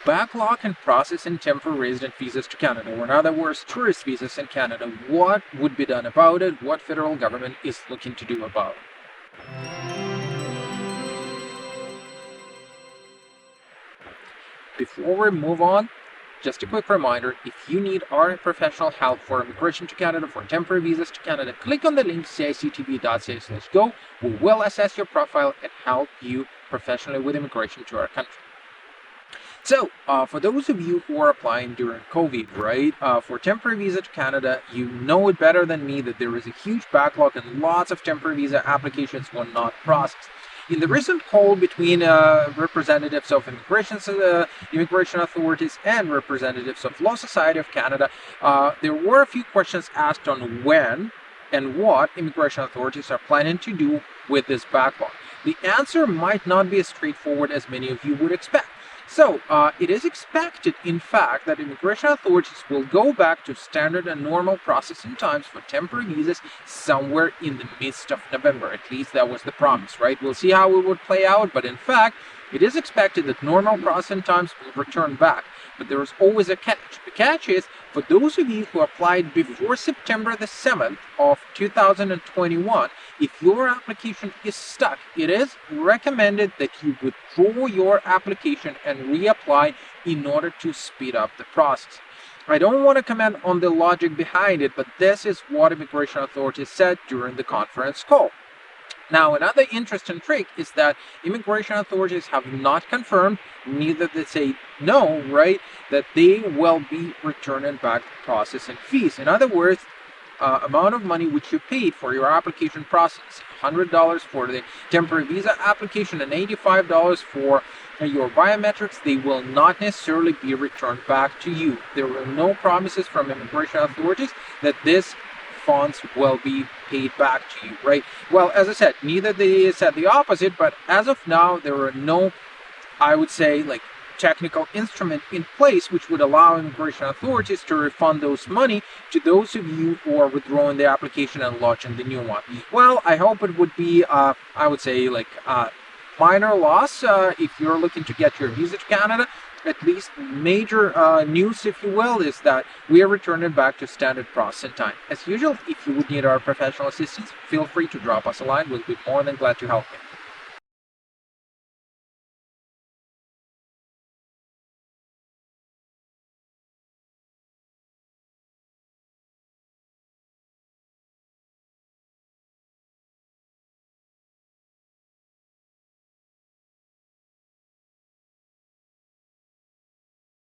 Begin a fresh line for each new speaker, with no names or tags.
Backlog can process in temporary resident visas to Canada, or in other words, tourist visas in Canada. What would be done about it? What federal government is looking to do about it? Before we move on, just a quick reminder, if you need our professional help for immigration to Canada, for temporary visas to Canada, click on the link cictv.ca/go. We will assess your profile and help you professionally with immigration to our country. So, for those of you who are applying during COVID, right, for temporary visa to Canada, you know it better than me that there is a huge backlog and lots of temporary visa applications were not processed. In the recent call between representatives of immigration authorities and representatives of Law Society of Canada, there were a few questions asked on when and what immigration authorities are planning to do with this backlog. The answer might not be as straightforward as many of you would expect. So, it is expected, in fact, that immigration authorities will go back to standard and normal processing times for temporary visas somewhere in the midst of November. At least that was the promise, right? We'll see how it would play out, but in fact, it is expected that normal processing times will return back. But there is always a catch. The catch is, for those of you who applied before September the 7th of 2021, if your application is stuck, it is recommended that you withdraw your application and reapply in order to speed up the process. I don't want to comment on the logic behind it, but this is what immigration authorities said during the conference call. Now, another interesting trick is that immigration authorities have not confirmed, neither they say no, right, that they will be returning back the processing fees. In other words, amount of money which you paid for your application process, $100 for the temporary visa application and $85 for your biometrics, they will not necessarily be returned back to you. There were no promises from immigration authorities that this funds will be paid back to you, right? Well, as I said, neither they said the opposite, but as of now, there are no, I would say, like, technical instrument in place which would allow immigration authorities to refund those money to those of you who are withdrawing the application and launching the new one. Well, I hope it would be, I would say, like, minor loss if you're looking to get your visa to Canada. At least major news, if you will, is that we are returning back to standard processing time. As usual, if you would need our professional assistance, feel free to drop us a line. We'll be more than glad to help you.